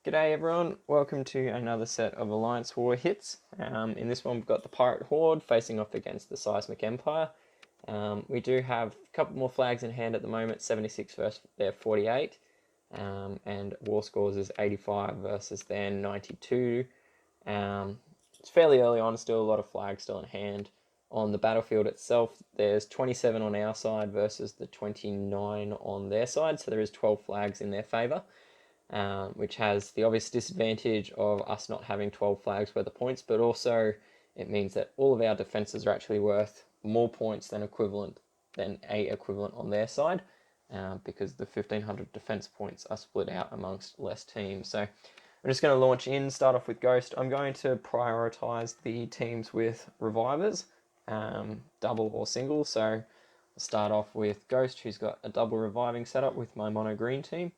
G'day everyone, welcome to another set of Alliance War hits. In this one we've got the Pirate Horde facing off against the Seismic Empire. We do have a couple more flags in hand at the moment, 76 versus their 48. And war scores is 85 versus their 92. It's fairly early on, still a lot of flags still in hand. On the battlefield itself, there's 27 on our side versus the 29 on their side, so there is 12 flags in their favour. Which has the obvious disadvantage of us not having 12 flags worth of points, but also it means that all of our defences are actually worth more points than a equivalent on their side, because the 1500 defence points are split out amongst less teams. So I'm just going to launch in, start off with Ghost. I'm going to prioritise the teams with revivers, double or single. So I'll start off with Ghost, who's got a double reviving setup with my mono green team.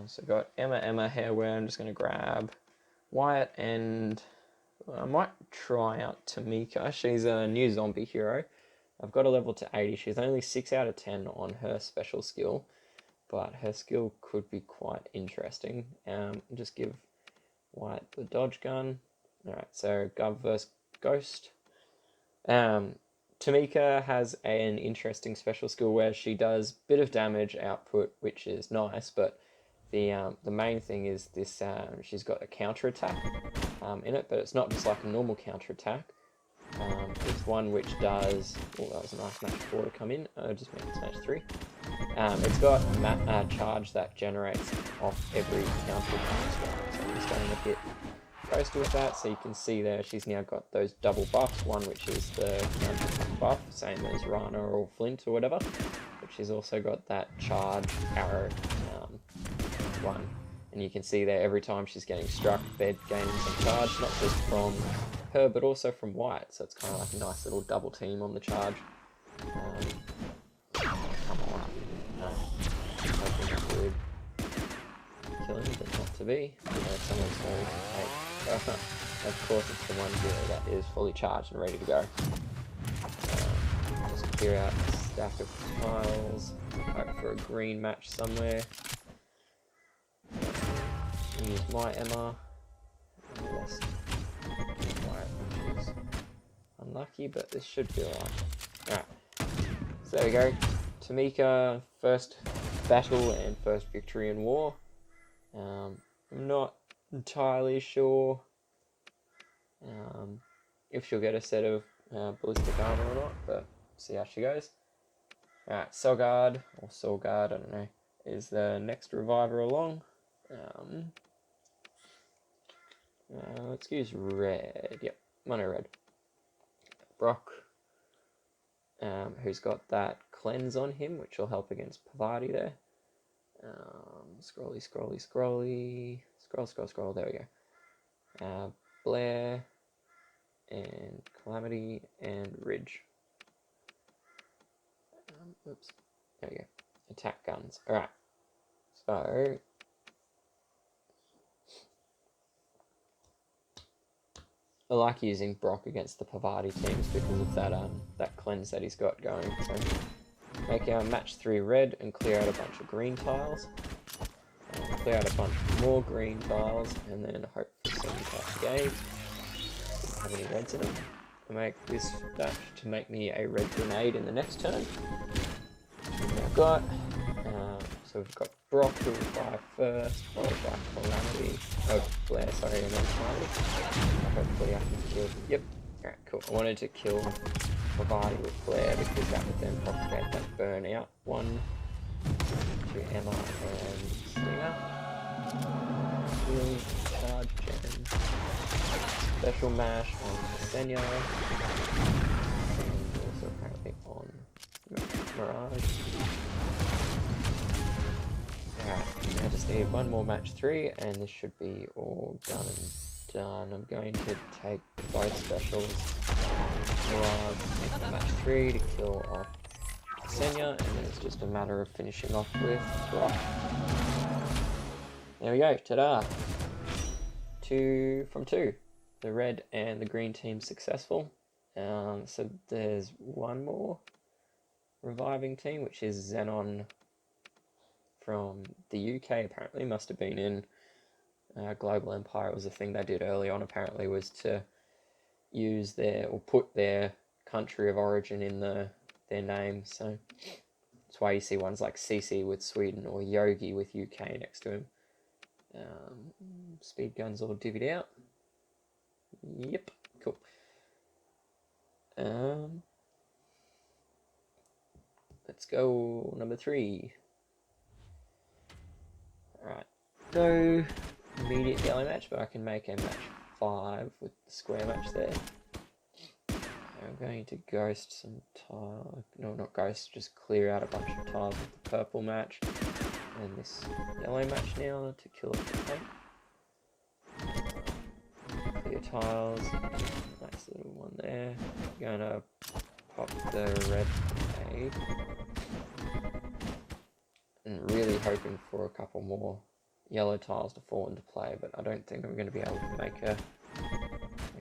So I've got Emma, Hairwear. I'm just going to grab Wyatt, and I might try out Tamika. She's a new zombie hero. I've got a level to 80. She's only 6 out of 10 on her special skill, but her skill could be quite interesting. Just give Wyatt the dodge gun. Alright, so Gov versus Ghost. Tamika has an interesting special skill where she does a bit of damage output, which is nice, but the main thing is this, she's got a counter attack in it, but it's not just like a normal counter attack. It's one which does, oh, that was a nice match 4 to come in, just made it match 3. It's got a charge that generates off every counter attack. So I'm just going to hit Ghost with that, so you can see there she's now got those double buffs, one which is the counter attack buff, same as Rana or Flint or whatever, but she's also got that charge arrow one, and you can see there every time she's getting struck, they're gaining some charge, not just from her but also from Wyatt, so it's kind of like a nice little double team on the charge. Come on, no, hoping that would kill him, but not to be. Someone's going to take, of course it's the one hero that is fully charged and ready to go. Just clear out a stack of tiles, hope for a green match somewhere. Use my Emma. I lost Wyatt, which is unlucky, but this should be alright. Alright, so there we go. Tamika, first battle and first victory in war. I'm not entirely sure if she'll get a set of ballistic armor or not, but see how she goes. Alright, Sogaard, or Sogaard, I don't know, is the next reviver along. Let's use red. Yep, mono red. Brock, who's got that cleanse on him, which will help against Pavarti there. Scroll. There we go. Blair and Calamity and Ridge. Oops. There we go. Attack guns. All right. So I like using Brock against the Pavarti teams because of that that cleanse that he's got going. So make our match 3 red and clear out a bunch of green tiles. Clear out a bunch more green tiles and then hope for some cascade. Don't have any reds in them. I'll make this batch to make me a red grenade in the next turn. I've got so we've got Brock who will fire first, followed by Calamity. Oh, Blair, sorry, and then Calamity. Hopefully I can kill. Yep. Alright, cool. I wanted to kill Pavarti with Blair because that would then propagate that burn out. 1 to Emma and Stinger. Healing, charge, gem. Special mash on Xzenon. And also apparently on Mirage. Alright, I just need one more match 3 and this should be all done and done. I'm going to take both specials. Mirage, make the match 3 to kill off Xzenon, and then it's just a matter of finishing off with Brock. There we go, ta-da! 2 from 2. The red and the green team successful. So there's one more reviving team, which is Xzenon from the UK, apparently. Must have been in global empire. It was a thing they did early on, apparently, was to use their, or put their country of origin in their name. So that's why you see ones like CC with Sweden or Yogi with UK next to him. Speed guns all divvied out. Yep, cool. Let's go number 3. Alright, no immediate yellow match, but I can make a match 5 with the square match there. I'm going to ghost some tiles. No, not ghost, just clear out a bunch of tiles with the purple match. And this yellow match now to kill off the tank. Clear tiles. Nice little one there. Gonna pop the red grenade. And really hoping for a couple more yellow tiles to fall into play, but I don't think I'm going to be able to make a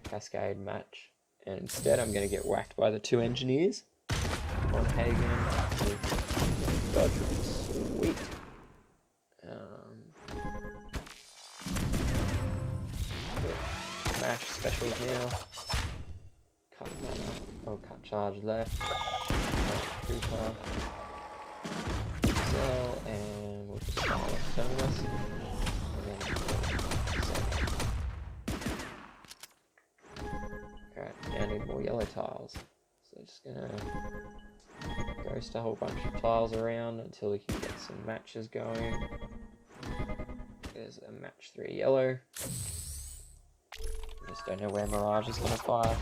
cascade match. And instead I'm going to get whacked by the 2 engineers. On Hagen with Dodge. Sweet. Smash specials now. Cut mana. Oh, cut charge left. Cooper. Sell, and we'll just start with Terminus. Alright, now I need more yellow tiles. So just gonna ghost a whole bunch of tiles around until we can get some matches going. There's a match 3 yellow. Just don't know where Mirage is gonna fire.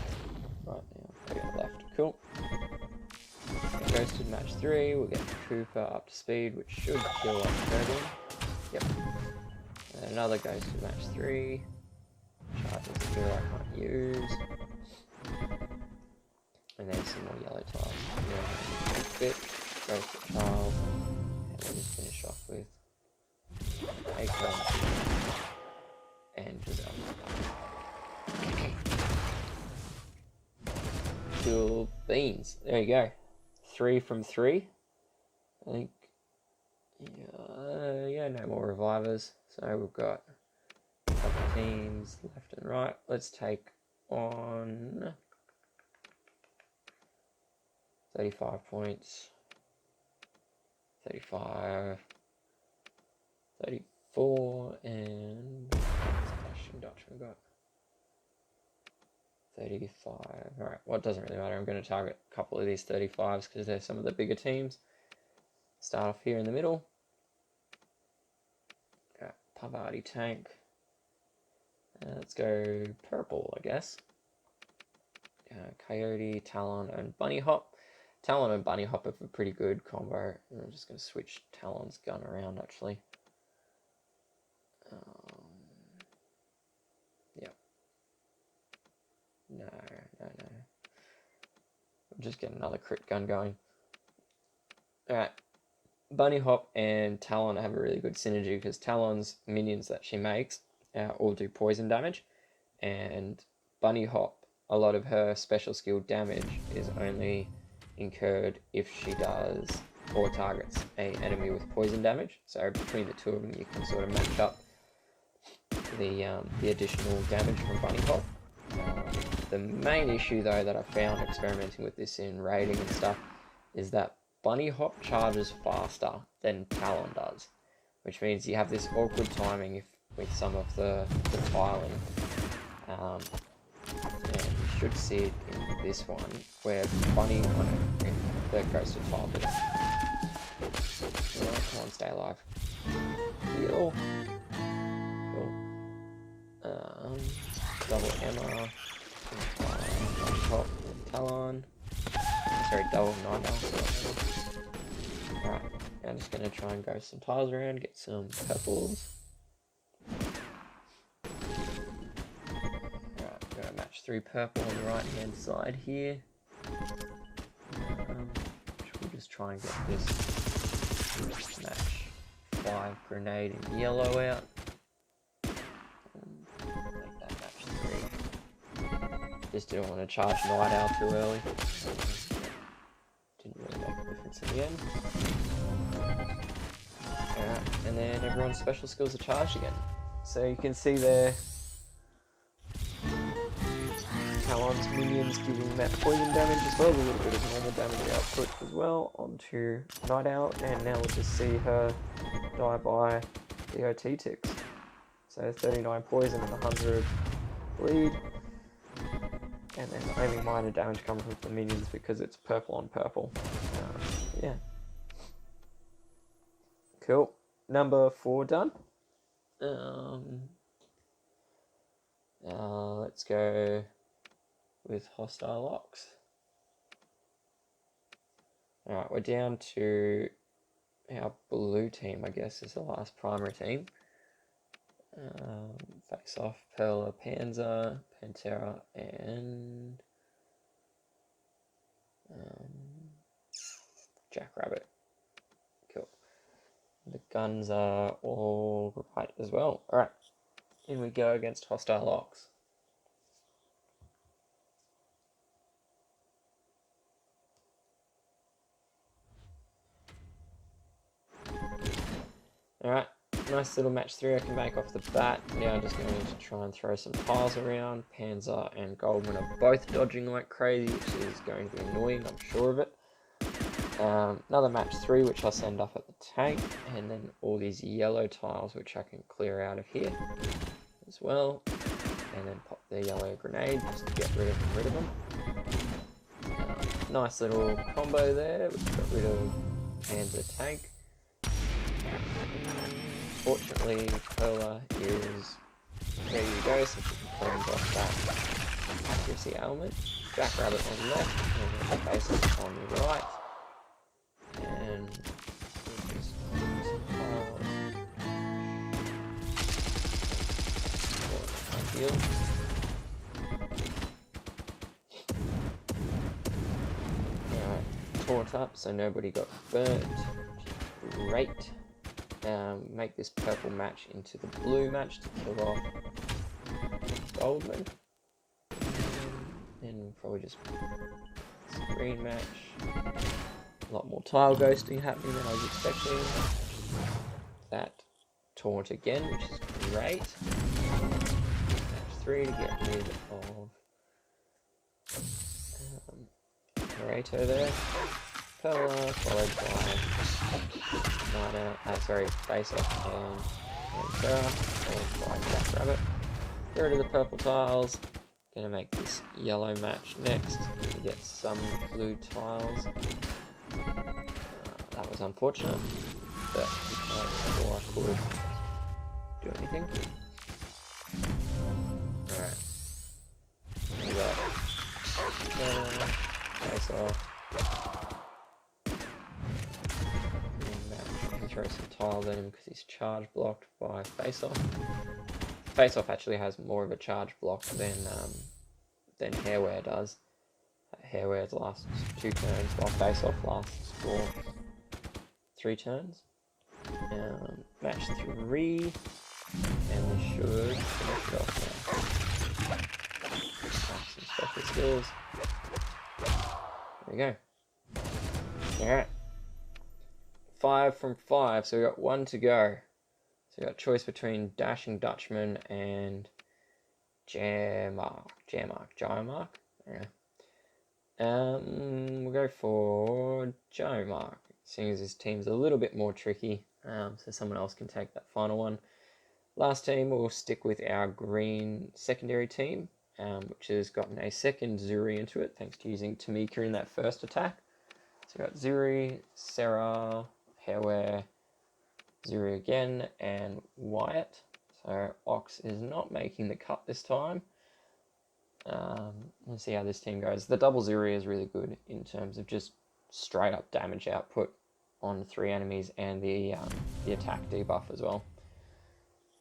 Right now, go left. Cool. Ghosted match 3, we'll get Cooper up to speed, which should kill off Horde. Yep. And another ghosted match 3. Charges the hero I can't use. And then some more yellow tiles. Fit, ghosted child. And we'll just finish off with Acorn and Giselle. Cool beans. There you go. 3 from 3. I think. Yeah, no more revivers. So we've got a couple teams left and right. Let's take on 35 points. 35. 34 and Dutchman got 35. Alright, well, it doesn't really matter. I'm going to target a couple of these 35s because they're some of the bigger teams. Start off here in the middle. Got Pavarti tank. Let's go purple, I guess. Coyote, Talon, and Bunny Hop. Talon and Bunny Hop have a pretty good combo. I'm just going to switch Talon's gun around, actually. Yep. No. Just get another crit gun going. Alright. Bunny Hop and Talon have a really good synergy because Talon's minions that she makes all do poison damage. And Bunny Hop, a lot of her special skill damage is only incurred if she does or targets an enemy with poison damage. So between the two of them you can sort of match up the additional damage from Bunny Hop. The main issue though that I found experimenting with this in raiding and stuff is that Bunny Hop charges faster than Talon does, which means you have this awkward timing with some of the tiling. And you should see it in this one where Bunny the ghosted tile. Come on, stay alive. Heal. Cool. Double Emma. Top Talon. Sorry, double Nightmare. Alright, I'm just gonna try and go some tiles around, get some purples. Alright, we're gonna match 3 purple on the right hand side here. We'll just try and get this match 5 grenade in yellow out. Make that match 3. Just didn't want to charge Night Owl too early. Didn't really make a difference in the end. Alright, and then everyone's special skills are charged again. So you can see there Talon's minions giving that poison damage as well, a little bit of normal damage output as well onto Night Owl, and now we'll just see her die by the OT ticks. So 39 poison and 100 bleed, and then only minor damage coming from the minions because it's purple on purple. Yeah. Cool. Number 4 done. Let's go with HostileOx. Alright, we're down to our blue team, I guess, is the last primary team. Face off Perla, Panzer, Pantera, and Jackrabbit. Cool. The guns are all right as well. Alright, in we go against HostileOx. Alright, nice little match 3 I can make off the bat. Now I'm just going to try and throw some tiles around. Panzer and Goldman are both dodging like crazy, which is going to be annoying, I'm sure of it. Another match 3 which I'll send up at the tank, and then all these yellow tiles which I can clear out of here as well, and then pop the yellow grenade just to get rid of them. Nice little combo there, which got rid of Panzer tank. Fortunately, Perla is ready to go, so she can cleanse off that accuracy element. Jackrabbit on the left, and then the basic on the right. And we'll just ideal. Alright, taunt up so nobody got burnt. Great. Make this purple match into the blue match to kill off Goldman. And we'll probably just green match. A lot more tile ghosting happening than I was expecting. That taunt again, which is great. Match 3 to get rid of Naruto there. Perla, followed by Face Off and Pantera, followed by Jackrabbit. Get rid of the purple tiles. Gonna make this yellow match next to get some blue tiles. That was unfortunate, but before I could do anything. Alright. We got Face Off. Throw some tiles at him because he's charge blocked by Face Off. Face Off actually has more of a charge block than Hairwear does. Hairwear's lasts 2 turns while Face Off lasts for 3 turns. Match 3, and we should finish it off now. Some special skills. There we go. Alright. 5 from 5, so we got 1 to go. So we got choice between Dashing Dutchman and Jarmark. Yeah. We'll go for Jarmark, seeing as his team's a little bit more tricky, so someone else can take that final one. Last team, we'll stick with our green secondary team, which has gotten a second Zuri into it, thanks to using Tamika in that first attack. So we got Zuri, Sarah, Hairwear, Zuri again, and Wyatt. So Ox is not making the cut this time. Let's see how this team goes. The double Zuri is really good in terms of just straight up damage output on 3 enemies and the attack debuff as well.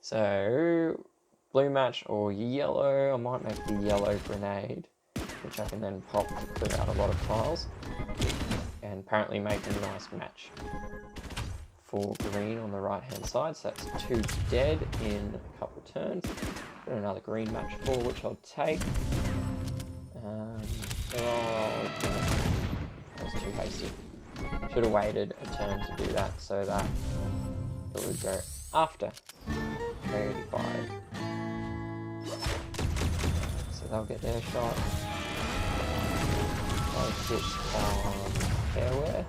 So blue match or yellow. I might make the yellow grenade, which I can then pop to clear out a lot of tiles, and apparently make a nice match for green on the right hand side. So that's 2 dead in a couple of turns. Got another green match 4, which I'll take. That was too hasty. Should have waited a turn to do that so that it would go after. 35. So they'll get their shot. They'll hit on Airware.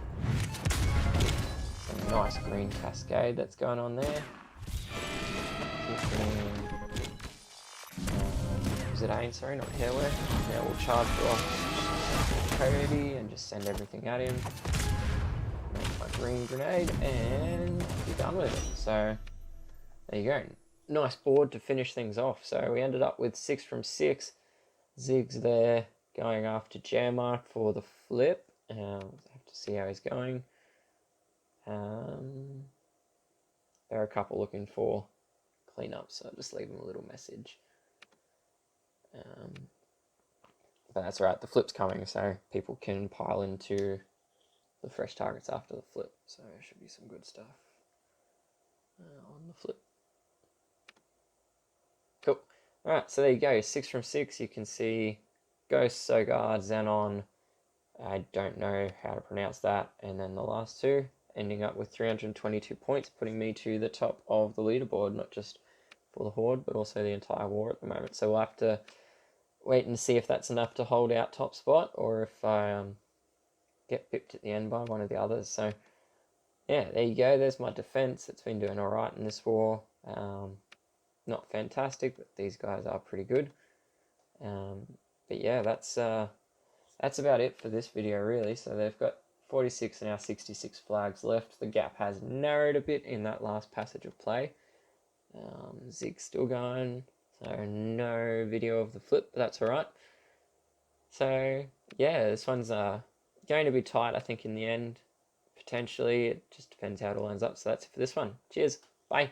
Some nice green cascade that's going on there. Is it Ain? Sorry, not Airware. Now we'll charge off Cody and just send everything at him. Make my green grenade and be done with it. So there you go. Nice board to finish things off. So we ended up with 6 from 6. Zig's there going after Jammark for the flip. We'll have to see how he's going. There are a couple looking for cleanup, so I'll just leave them a little message. But that's alright, the flip's coming, so people can pile into the fresh targets after the flip. So there should be some good stuff on the flip. Cool. Alright, so there you go, 6 from 6. You can see Ghost, Sogaard, Xzenon, I don't know how to pronounce that, and then the last two, ending up with 322 points, putting me to the top of the leaderboard, not just for the Horde, but also the entire war at the moment. So we'll have to wait and see if that's enough to hold out top spot, or if I get pipped at the end by one of the others. So yeah, there you go, there's my defense. It's been doing alright in this war. Not fantastic, but these guys are pretty good. But yeah, that's about it for this video, really. So they've got 46 and now 66 flags left. The gap has narrowed a bit in that last passage of play. Zig's still going, so no video of the flip, but that's alright. So yeah, this one's going to be tight, I think, in the end. Potentially, it just depends how it all lines up. So that's it for this one. Cheers, bye.